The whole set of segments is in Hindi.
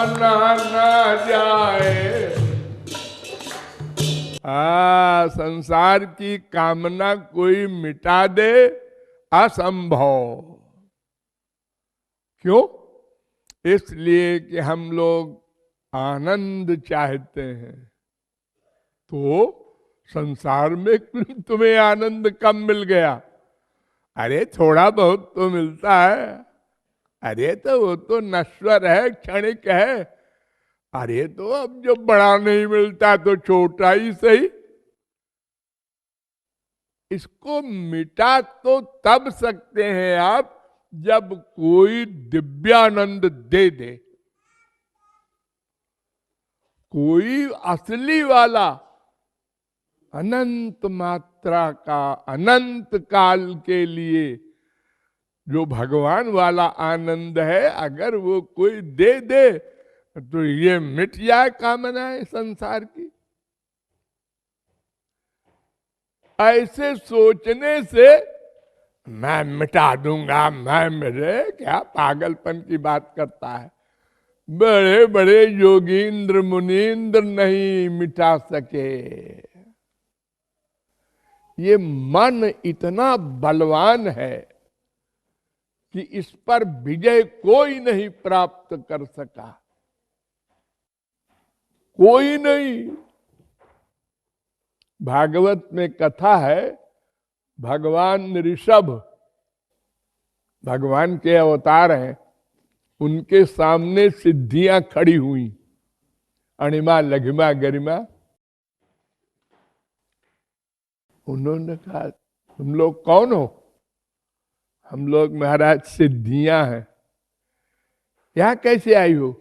माना ना जाए। संसार की कामना कोई मिटा दे, असंभव। क्यों? इसलिए कि हम लोग आनंद चाहते हैं। तो संसार में तुम्हें आनंद कब मिल गया? अरे थोड़ा बहुत तो मिलता है। अरे तो वो तो नश्वर है, क्षणिक है। अरे तो अब जो बड़ा नहीं मिलता तो छोटा ही सही। इसको मिटा तो तब सकते हैं आप जब कोई दिव्यानंद दे दे, कोई असली वाला अनंत मात्रा का, अनंत काल के लिए जो भगवान वाला आनंद है, अगर वो कोई दे दे तो ये मिट जाए कामनाएं संसार की। ऐसे सोचने से मैं मिटा दूंगा, मैं मेरे, क्या पागलपन की बात करता है। बड़े बड़े योगींद्र मुनींद्र नहीं मिटा सके। ये मन इतना बलवान है कि इस पर विजय कोई नहीं प्राप्त कर सका, कोई नहीं। भागवत में कथा है, भगवान ऋषभ, भगवान के अवतार हैं, उनके सामने सिद्धियां खड़ी हुई, अणिमा लघिमा गरिमा। उन्होंने कहा तुम लोग कौन हो? हम लोग महाराज सिद्धियां हैं। यहां कैसे आई हो?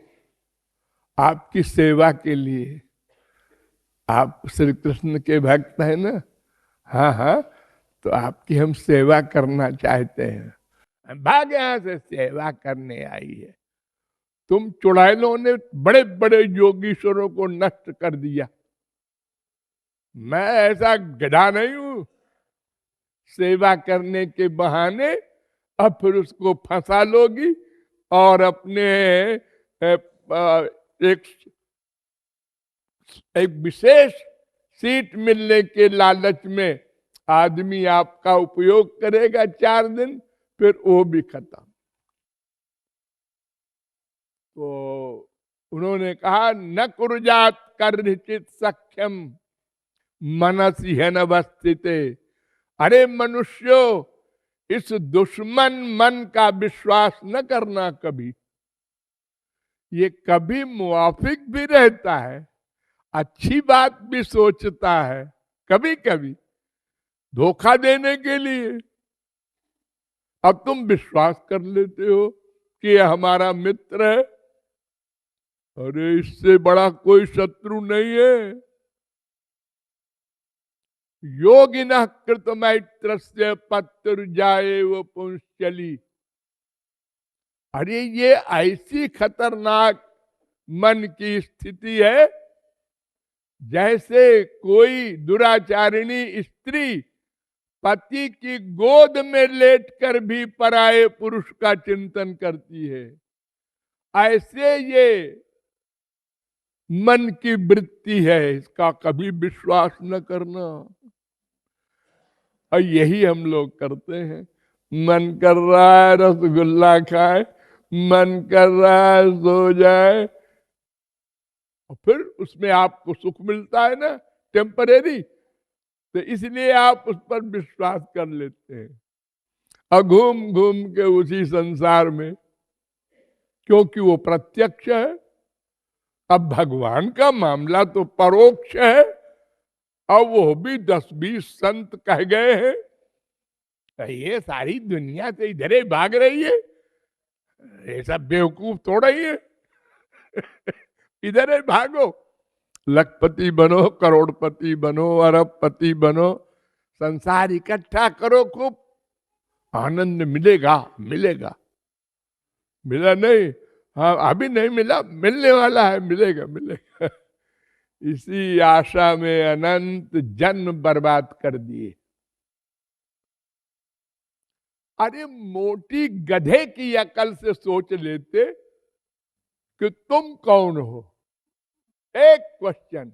आपकी सेवा के लिए। आप श्री कृष्ण के भक्त हैं ना? हाँ हाँ, तो आपकी हम सेवा करना चाहते हैं। भाग यहां से, सेवा करने आई है। तुम चुड़ैलों ने बड़े बड़े योगीश्वरों को नष्ट कर दिया। मैं ऐसा गधा नहीं हूं, सेवा करने के बहाने अब फिर उसको फंसा लोगी और अपने एक एक विशेष सीट मिलने के लालच में आदमी आपका उपयोग करेगा 4 दिन, फिर वो भी खत्म। तो उन्होंने कहा न कुरुजात कर्चित सख्यम मनसी है नवस्थित। अरे मनुष्यों, इस दुश्मन मन का विश्वास न करना कभी। ये कभी मुआफिक भी रहता है, अच्छी बात भी सोचता है, कभी कभी धोखा देने के लिए। अब तुम विश्वास कर लेते हो कि ये हमारा मित्र है। अरे इससे बड़ा कोई शत्रु नहीं है। योगिनः कृतमैत्रस्य पत्र जाए वो पुंश्चली। अरे ये ऐसी खतरनाक मन की स्थिति है जैसे कोई दुराचारिणी स्त्री पति की गोद में लेटकर भी पराये पुरुष का चिंतन करती है। ऐसे ये मन की वृत्ति है, इसका कभी विश्वास न करना। और यही हम लोग करते हैं। मन कर रहा है रसगुल्ला खाए, मन कर रहा है सो जाए, और फिर उसमें आपको सुख मिलता है ना, टेम्परेरी, तो इसलिए आप उस पर विश्वास कर लेते हैं और घूम घूम के उसी संसार में, क्योंकि वो प्रत्यक्ष है। अब भगवान का मामला तो परोक्ष है, और वो भी 10-20 संत कह गए हैं। ये सारी दुनिया से इधर ही भाग रही है, ये सब बेवकूफ थोड़ा ही है। इधर ही भागो, लखपति बनो, करोड़पति बनो, अरबपति बनो, संसार इकट्ठा करो, खूब आनंद मिलेगा। मिलेगा, मिला नहीं, हाँ अभी नहीं मिला, मिलने वाला है, मिलेगा मिलेगा। इसी आशा में अनंत जन्म बर्बाद कर दिए। अरे मोटी गधे की अकल से सोच लेते कि तुम कौन हो। एक क्वेश्चन,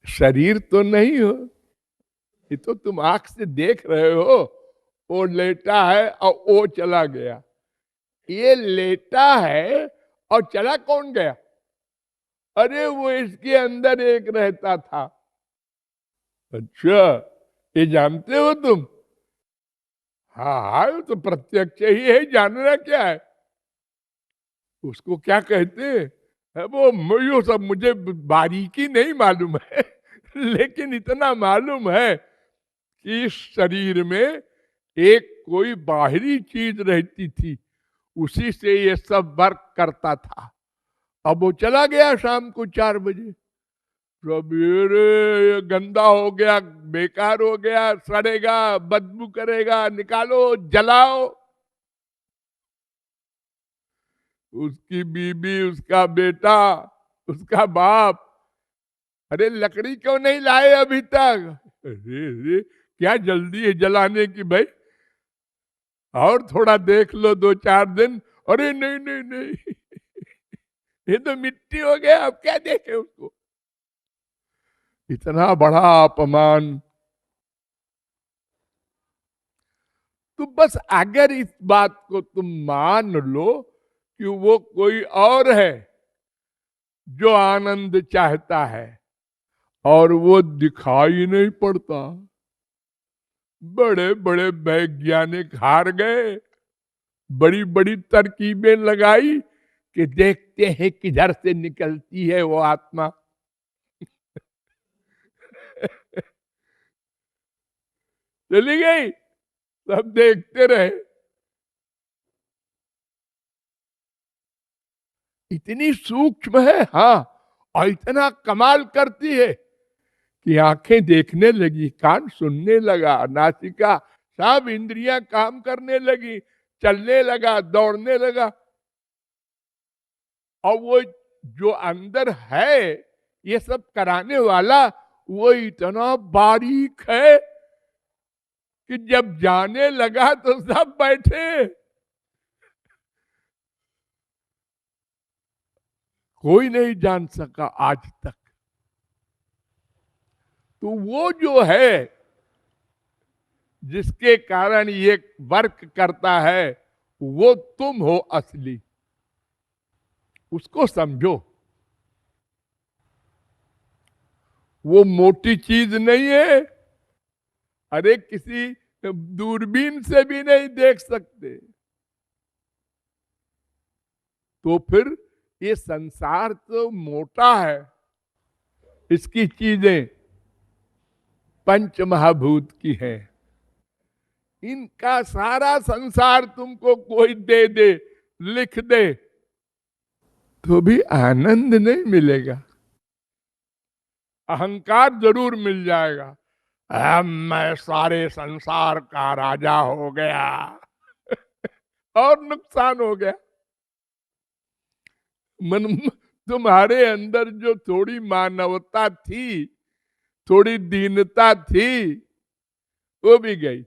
शरीर तो नहीं हो, ये तो तुम आंख से देख रहे हो। वो लेटा है और वो चला गया, ये लेटा है और चला कौन गया? अरे वो इसके अंदर एक रहता था। अच्छा, ये जानते हो तुम? हाँ हाँ, वो तो प्रत्यक्ष ही है, जानना क्या है? उसको क्या कहते हैं? वो यो सब मुझे बारीकी नहीं मालूम है लेकिन इतना मालूम है कि इस शरीर में एक कोई बाहरी चीज रहती थी, उसी से ये सब वर्क करता था। अब वो चला गया शाम को 4 बजे। सवेरे ये गंदा हो गया, बेकार हो गया, सड़ेगा, बदबू करेगा, निकालो, जलाओ। उसकी बीबी, उसका बेटा, उसका बाप, अरे लकड़ी क्यों नहीं लाए अभी तक? अरे क्या जल्दी है जलाने की भाई, और थोड़ा देख लो 2-4 दिन। अरे नहीं नहीं नहीं ये तो मिट्टी हो गया, अब क्या देखे उसको। इतना बड़ा अपमान। तो बस अगर इस बात को तुम मान लो कि वो कोई और है जो आनंद चाहता है, और वो दिखाई नहीं पड़ता। बड़े बड़े वैज्ञानिक हार गए, बड़ी बड़ी तरकीबें लगाई कि देखते हैं किधर से निकलती है वो आत्मा। चली गई, सब देखते रहे। इतनी सूक्ष्म है, हाँ, और इतना कमाल करती है कि आंखें देखने लगी, कान सुनने लगा, नासिका, सब इंद्रियां काम करने लगी, चलने लगा, दौड़ने लगा। और वो जो अंदर है ये सब कराने वाला, वो इतना बारीक है कि जब जाने लगा तो सब बैठे, कोई नहीं जान सका आज तक। तो वो जो है जिसके कारण ये वर्क करता है, वो तुम हो असली, उसको समझो। वो मोटी चीज नहीं है, अरे किसी दूरबीन से भी नहीं देख सकते। तो फिर ये संसार तो मोटा है, इसकी चीजें पंच महाभूत की है। इनका सारा संसार तुमको कोई दे दे, लिख दे, तो भी आनंद नहीं मिलेगा। अहंकार जरूर मिल जाएगा, मैं सारे संसार का राजा हो गया और नुकसान हो गया। मन, तुम्हारे अंदर जो थोड़ी मानवता थी, थोड़ी दीनता थी, वो भी गई।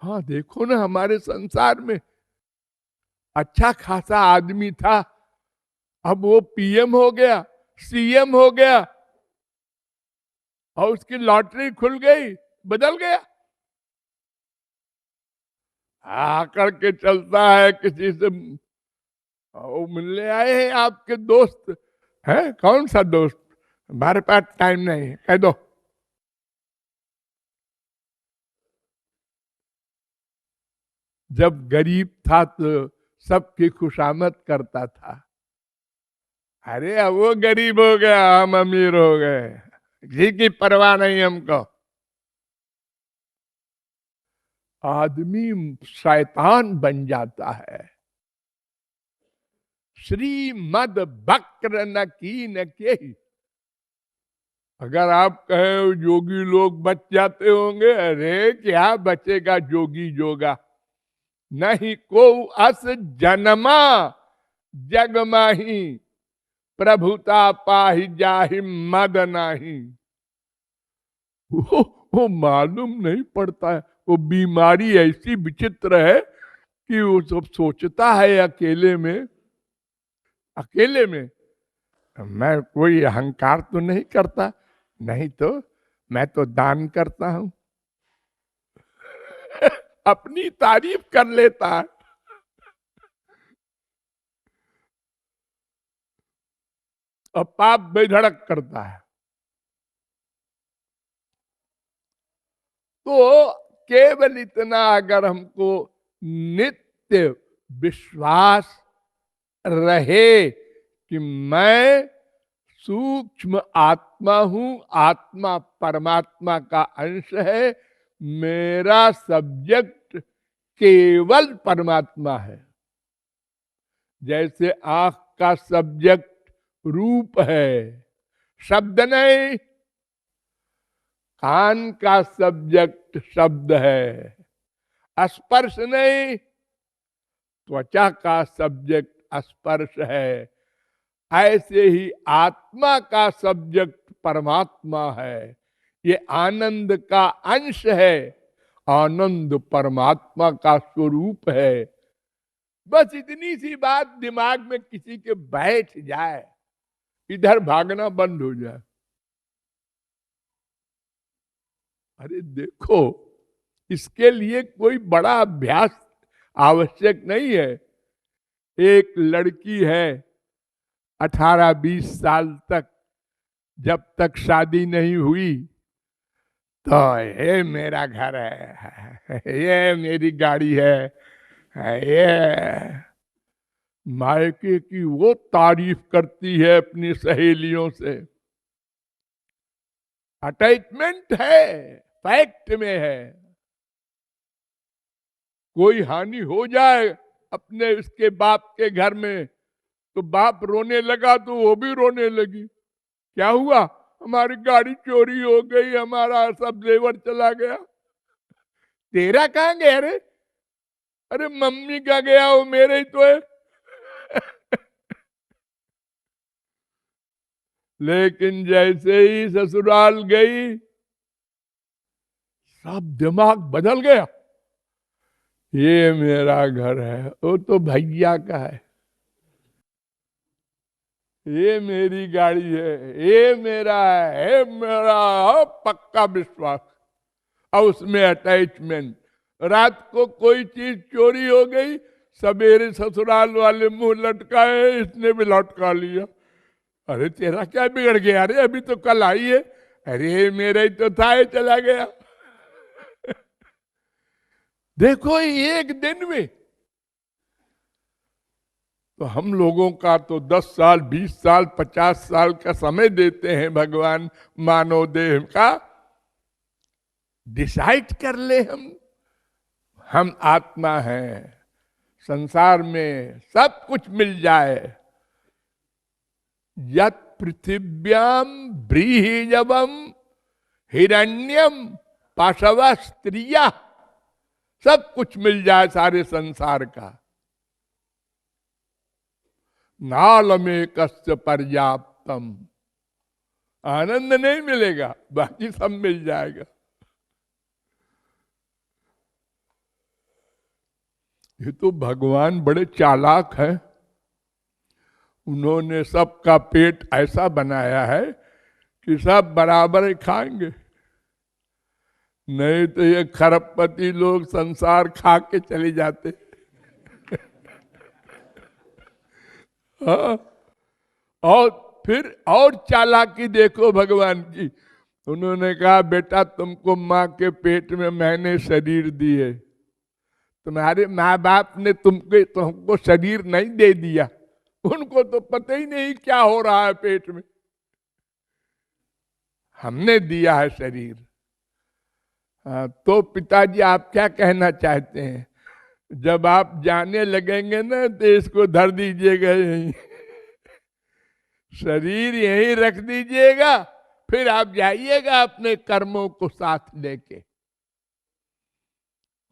हाँ देखो ना, हमारे संसार में अच्छा खासा आदमी था, अब वो पीएम हो गया, सीएम हो गया, और उसकी लॉटरी खुल गई, बदल गया। आकर के चलता है किसी से, वो मिलने आए हैं आपके दोस्त, है कौन सा दोस्त, हमारे पास टाइम नहीं है, कह दो। जब गरीब था तो सबकी खुशामद करता था। अरे अब वो गरीब हो गया, हम अमीर हो गए, किसी की परवाह नहीं हमको। आदमी शैतान बन जाता है। श्रीमद बक्र न की न के ही। अगर आप कहे योगी लोग बच जाते होंगे, अरे क्या बचेगा जोगी जोगा, नहीं को अस जन्मा जग माही, प्रभुता पाही जाहि मद नाही। वो मालूम नहीं पड़ता है, वो बीमारी ऐसी विचित्र है कि वो सब सोचता है अकेले में, अकेले में मैं कोई अहंकार तो नहीं करता, नहीं तो मैं तो दान करता हूं। अपनी तारीफ कर लेता है। और पाप बेधड़क करता है। तो केवल इतना अगर हमको नित्य विश्वास रहे कि मैं सूक्ष्म आत्मा हूं, आत्मा परमात्मा का अंश है, मेरा सब्जेक्ट केवल परमात्मा है। जैसे आंख का सब्जेक्ट रूप है, शब्द नहीं। कान का सब्जेक्ट शब्द है, स्पर्श नहीं। त्वचा का सब्जेक्ट स्पर्श है। ऐसे ही आत्मा का सब्जेक्ट परमात्मा है। ये आनंद का अंश है, आनंद परमात्मा का स्वरूप है। बस इतनी सी बात दिमाग में किसी के बैठ जाए, इधर भागना बंद हो जाए। अरे देखो, इसके लिए कोई बड़ा अभ्यास आवश्यक नहीं है। एक लड़की है 18-20 साल तक, जब तक शादी नहीं हुई तो ये मेरा घर है, ये मेरी गाड़ी है, ये मायके की वो तारीफ करती है अपनी सहेलियों से। अटैचमेंट है, फैक्ट में है। कोई हानि हो जाए अपने उसके बाप के घर में तो बाप रोने लगा तो वो भी रोने लगी। क्या हुआ? हमारी गाड़ी चोरी हो गई, हमारा सब जेवर चला गया। तेरा कहाँ गया रे? अरे मम्मी का गया, वो मेरे ही तो है। लेकिन जैसे ही ससुराल गई, सब दिमाग बदल गया। ये मेरा घर है, वो तो भैया का है। ये मेरी गाड़ी है, ये मेरा है, ये मेरा पक्का विश्वास। और उसमें अटैचमेंट। रात को कोई चीज चोरी हो गई, सवेरे ससुराल वाले मुंह लटकाए, इसने भी लटका लिया। अरे तेरा क्या बिगड़ गया? अरे अभी तो कल आई है। अरे मेरा ही तो था, ये चला गया। देखो एक दिन में तो हम लोगों का तो 10 साल, 20 साल, 50 साल का समय देते हैं भगवान मानव देह का। डिसाइड कर ले हम आत्मा हैं, संसार में सब कुछ मिल जाए। यत पृथिव्याम ब्रीहिजवम हिरण्यम पाशव स्त्रिया, सब कुछ मिल जाए सारे संसार का, नाल में कस्य पर्याप्तम। आनंद नहीं मिलेगा, बाकी सब मिल जाएगा। ये तो भगवान बड़े चालाक हैं। उन्होंने सबका पेट ऐसा बनाया है कि सब बराबर ही खाएंगे। नहीं तो ये खरबपति लोग संसार खा के चले जाते। हाँ, और फिर और चालाकी देखो भगवान की। उन्होंने कहा बेटा तुमको माँ के पेट में मैंने शरीर दिए, तुम्हारे माँ बाप ने तुमको शरीर नहीं दे दिया। उनको तो पता ही नहीं क्या हो रहा है पेट में, हमने दिया है शरीर। तो पिताजी आप क्या कहना चाहते हैं? जब आप जाने लगेंगे ना तो इसको धर दीजिएगा यहीं, शरीर यहीं रख दीजिएगा, फिर आप जाइएगा अपने कर्मों को साथ लेके।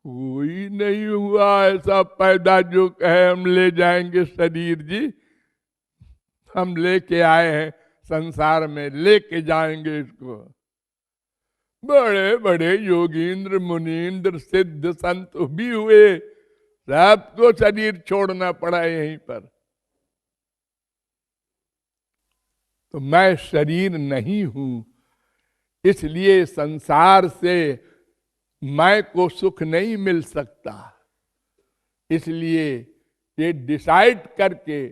कोई नहीं हुआ ऐसा पैदा जो कहे हम ले जाएंगे शरीर जी। हम लेके आए हैं संसार में, लेके जाएंगे इसको। बड़े बड़े योगींद्र मुनींद्र सिद्ध संत भी हुए, सबको शरीर छोड़ना पड़ा यहीं पर। तो मैं शरीर नहीं हूं, इसलिए संसार से मैं को सुख नहीं मिल सकता। इसलिए ये डिसाइड करके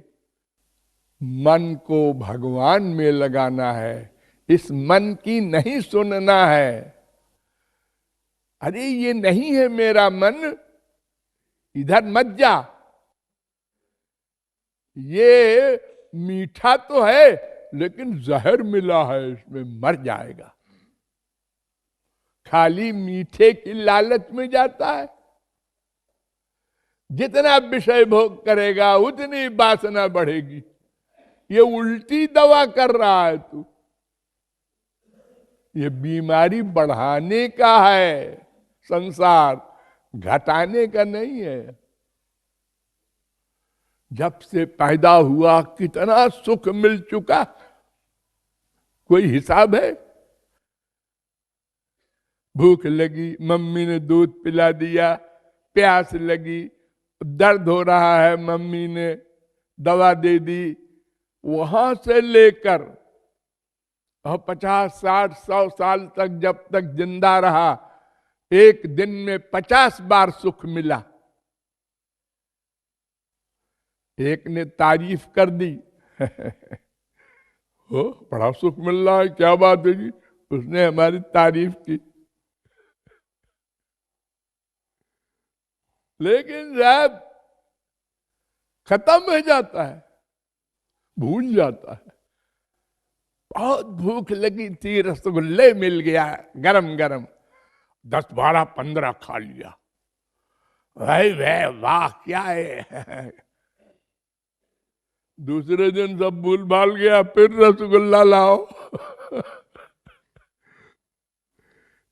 मन को भगवान में लगाना है, इस मन की नहीं सुनना है। अरे ये नहीं है मेरा मन, इधर मत जा। ये मीठा तो है लेकिन जहर मिला है, इसमें मर जाएगा। खाली मीठे की लालच में जाता है। जितना विषय भोग करेगा उतनी वासना बढ़ेगी। ये उल्टी दवा कर रहा है तू। ये बीमारी बढ़ाने का है संसार, घटाने का नहीं है। जब से पैदा हुआ कितना सुख मिल चुका, कोई हिसाब है? भूख लगी, मम्मी ने दूध पिला दिया। प्यास लगी, दर्द हो रहा है, मम्मी ने दवा दे दी। वहां से लेकर 50, 60, 100 साल तक जब तक जिंदा रहा, एक दिन में 50 बार सुख मिला। एक ने तारीफ कर दी हो बड़ा सुख मिल रहा है, क्या बात है जी, उसने हमारी तारीफ की। लेकिन जब खत्म हो जाता है, भूल जाता है। बहुत भूख लगी थी, रसगुल्ले मिल गया गरम गरम, 10, 12, 15 खा लिया। भाई वह वाह क्या है। दूसरे दिन सब भूल भाल गया, फिर रसगुल्ला लाओ।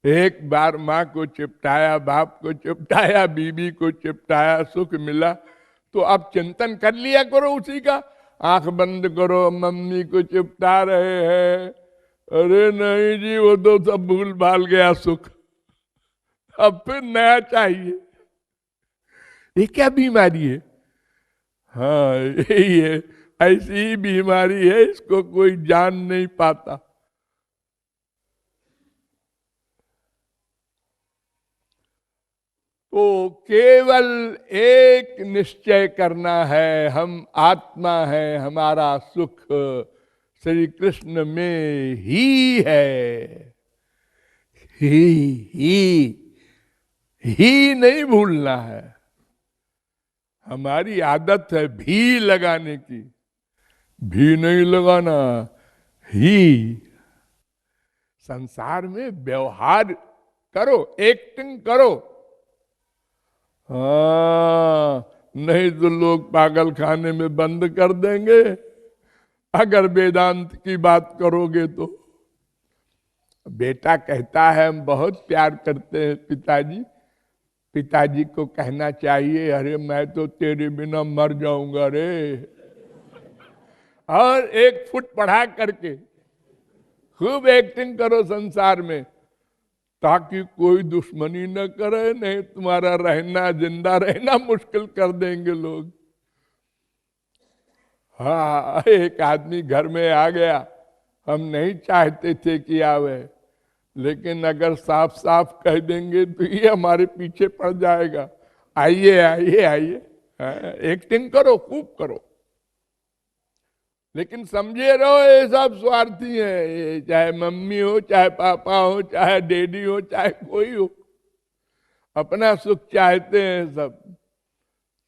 एक बार माँ को चिपटाया, बाप को चिपटाया, बीबी को चिपटाया, सुख मिला। तो अब चिंतन कर लिया करो उसी का। आंख बंद करो, मम्मी को चिपटा रहे हैं, अरे नहीं जी वो तो सब भूल भाल गया सुख, अब फिर नया चाहिए। ये क्या बीमारी है? हाँ यही है, ऐसी ही बीमारी है, इसको कोई जान नहीं पाता। तो केवल एक निश्चय करना है, हम आत्मा है, हमारा सुख श्री कृष्ण में ही है। ही नहीं भूलना है। हमारी आदत है भी लगाने की, भी नहीं लगाना, ही। संसार में व्यवहार करो, एक्टिंग करो। हाँ, नहीं तो लोग पागल खाने में बंद कर देंगे अगर वेदांत की बात करोगे तो। बेटा कहता है हम बहुत प्यार करते हैं पिताजी, पिताजी को कहना चाहिए अरे मैं तो तेरे बिना मर जाऊंगा रे, और 1 फुट पढ़ा करके खूब एक्टिंग करो संसार में, ताकि कोई दुश्मनी न करे, नहीं तुम्हारा रहना, जिंदा रहना मुश्किल कर देंगे लोग। हाँ, एक आदमी घर में आ गया, हम नहीं चाहते थे कि आवे, लेकिन अगर साफ साफ कह देंगे तो ये हमारे पीछे पड़ जाएगा, आइए आइए आइए। एक्टिंग करो, खूब करो, लेकिन समझे रहो ये सब स्वार्थी है। चाहे मम्मी हो, चाहे पापा हो, चाहे डैडी हो, चाहे कोई हो, अपना सुख चाहते हैं सब।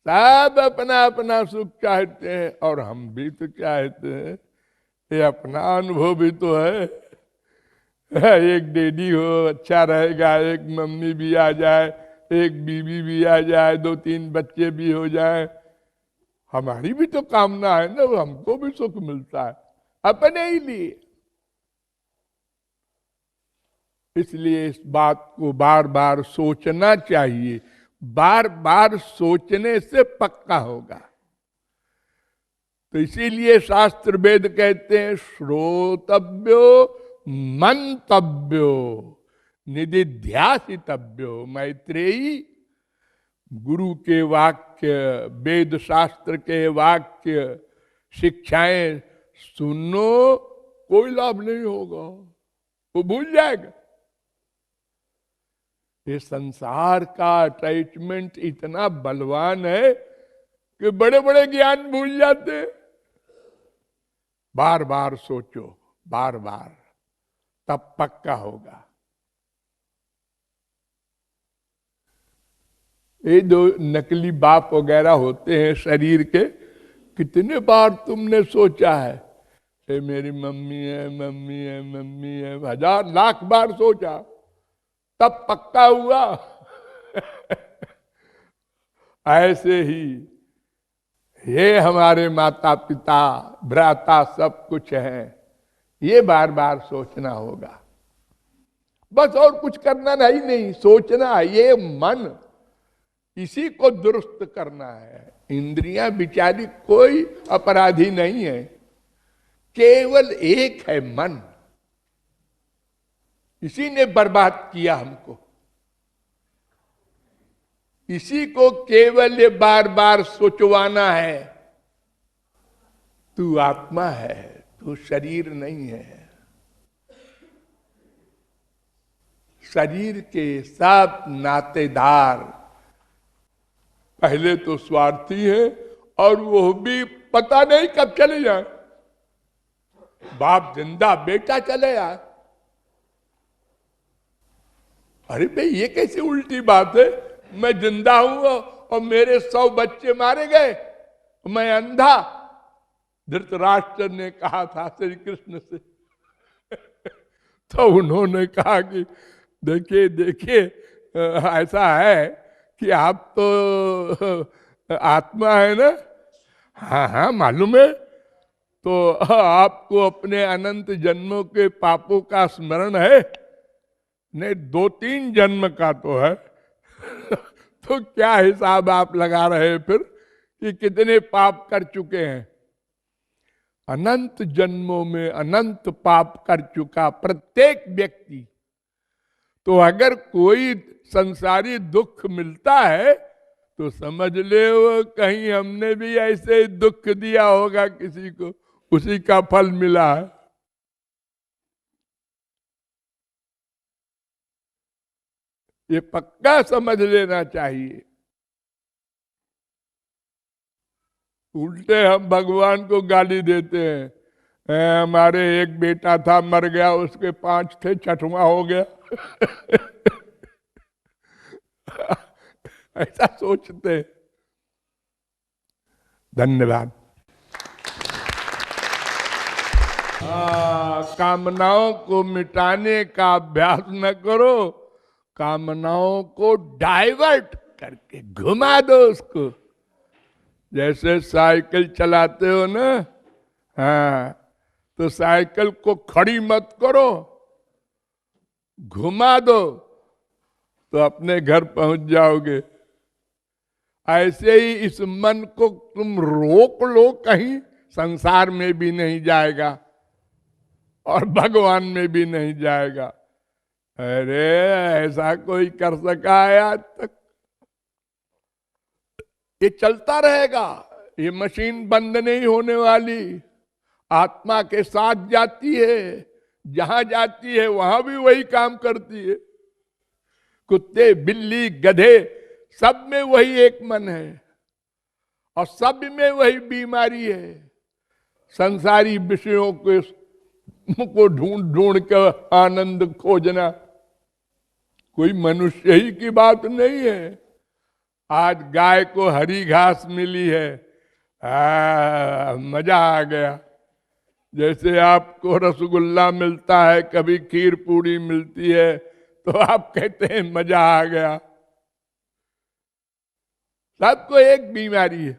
सब अपना अपना सुख चाहते हैं, और हम भी तो चाहते हैं। ये अपना अनुभव भी तो है। एक डैडी हो अच्छा रहेगा, एक मम्मी भी आ जाए, एक बीवी भी आ जाए, 2-3 बच्चे भी हो जाए, हमारी भी तो कामना है ना, हमको भी सुख मिलता है अपने ही लिए। इसलिए इस बात को बार बार सोचना चाहिए, बार बार सोचने से पक्का होगा। तो इसीलिए शास्त्र वेद कहते हैं श्रोतव्यो मंतव्यो निदिध्यासितव्यो। मैत्रेयी गुरु के वाक्य, वेद शास्त्र के वाक्य, शिक्षाएं सुनो, कोई लाभ नहीं होगा, वो भूल जाएगा। ये संसार का अटैचमेंट इतना बलवान है कि बड़े बड़े ज्ञान भूल जाते। बार बार सोचो, बार बार, तब पक्का होगा। ये जो नकली बाप वगैरह होते हैं शरीर के, कितने बार तुमने सोचा है, ये मेरी मम्मी है, मम्मी है, मम्मी है, 1000 लाख बार सोचा, तब पक्का हुआ। ऐसे ही ये हमारे माता पिता, भ्राता सब कुछ है, ये बार बार सोचना होगा, बस और कुछ करना नहीं, सोचना। ये मन, इसी को दुरुस्त करना है। इंद्रियां बिचारी कोई अपराधी नहीं है, केवल एक है मन, इसी ने बर्बाद किया हमको। इसी को केवल ये बार बार सोचवाना है, तू आत्मा है, तू शरीर नहीं है। शरीर के सब नातेदार पहले तो स्वार्थी है, और वो भी पता नहीं कब चले जाए। बाप जिंदा, बेटा चले जाए। अरे भाई, ये कैसी उल्टी बात है? मैं जिंदा हूं और मेरे 100 बच्चे मारे गए, मैं अंधा। धृतराष्ट्र ने कहा था श्री कृष्ण से। तो उन्होंने कहा कि देखिए देखिए, ऐसा है कि आप तो आत्मा है ना? हाँ हाँ मालूम है। तो आपको अपने अनंत जन्मों के पापों का स्मरण है? नहीं, 2-3 जन्म का तो है। तो क्या हिसाब आप लगा रहे हैं फिर कि कितने पाप कर चुके हैं? अनंत जन्मों में अनंत पाप कर चुका प्रत्येक व्यक्ति। तो अगर कोई संसारी दुख मिलता है तो समझ ले वो कहीं हमने भी ऐसे दुख दिया होगा किसी को, उसी का फल मिला है। ये पक्का समझ लेना चाहिए। उल्टे हम भगवान को गाली देते हैं, हमारे एक बेटा था मर गया, उसके 5 थे, 6वां हो गया। ऐसा सोचते। धन्यवाद। कामनाओं को मिटाने का अभ्यास न करो, कामनाओं को डाइवर्ट करके घुमा दो उसको। जैसे साइकिल चलाते हो ना, हाँ, तो साइकिल को खड़ी मत करो, घुमा दो तो अपने घर पहुंच जाओगे। ऐसे ही इस मन को तुम रोक लो, कहीं संसार में भी नहीं जाएगा और भगवान में भी नहीं जाएगा। अरे ऐसा कोई कर सका है आज तक? ये चलता रहेगा, ये मशीन बंद नहीं होने वाली। आत्मा के साथ जाती है, जहां जाती है वहां भी वही काम करती है। कुत्ते, बिल्ली, गधे, सब में वही एक मन है और सब में वही बीमारी है। संसारी विषयों को ढूंढ ढूंढ कर आनंद खोजना कोई मनुष्य ही की बात नहीं है। आज गाय को हरी घास मिली है, मजा आ गया। जैसे आपको रसगुल्ला मिलता है, कभी खीर पूड़ी मिलती है, तो आप कहते हैं मजा आ गया। सबको एक बीमारी है,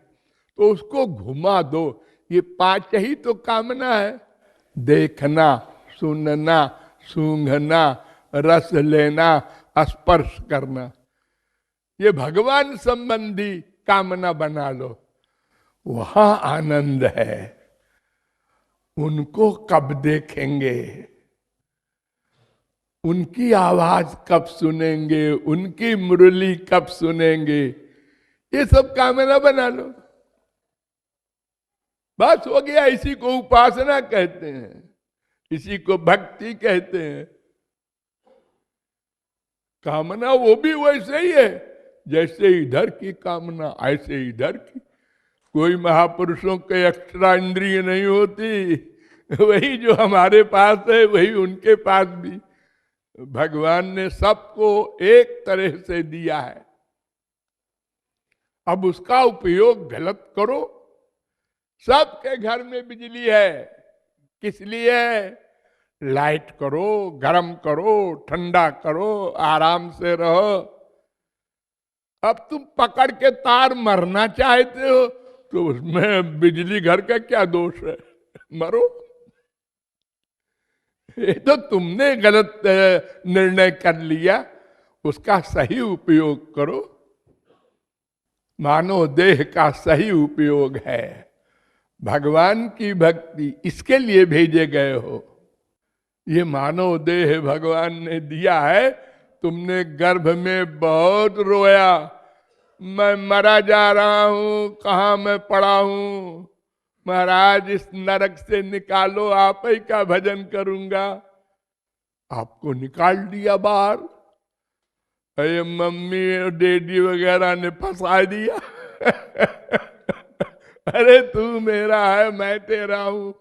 तो उसको घुमा दो। ये 5 ही तो कामना है, देखना, सुनना, सूंघना, रस लेना, स्पर्श करना। ये भगवान संबंधी कामना बना लो, वहां आनंद है। उनको कब देखेंगे, उनकी आवाज कब सुनेंगे, उनकी मुरली कब सुनेंगे, ये सब कामना बना लो, बस हो गया। इसी को उपासना कहते हैं, इसी को भक्ति कहते हैं। कामना वो भी वैसे ही है, जैसे इधर की कामना ऐसे इधर की। कोई महापुरुषों के एक्स्ट्रा इंद्रिय नहीं होती, वही जो हमारे पास है वही उनके पास भी। भगवान ने सबको एक तरह से दिया है, अब उसका उपयोग गलत करो। सबके घर में बिजली है, किस लिए? लाइट करो, गर्म करो, ठंडा करो, आराम से रहो। अब तुम पकड़ के तार मरना चाहते हो तो उसमें बिजली घर का क्या दोष है? मरो। ये तो तुमने गलत निर्णय कर लिया, उसका सही उपयोग करो। मानव देह का सही उपयोग है भगवान की भक्ति, इसके लिए भेजे गए हो। ये मानव देह भगवान ने दिया है। तुमने गर्भ में बहुत रोया, मैं मरा जा रहा हूं, कहां मैं पड़ा हूं, महाराज इस नरक से निकालो, आप ही का भजन करूंगा। आपको निकाल दिया बाहर। अरे मम्मी और डैडी वगैरह ने फंसा दिया। अरे तू मेरा है, मैं तेरा हूं,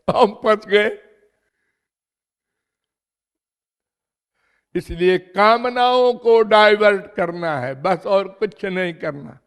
हम फंस गए। इसलिए कामनाओं को डाइवर्ट करना है, बस और कुछ नहीं करना।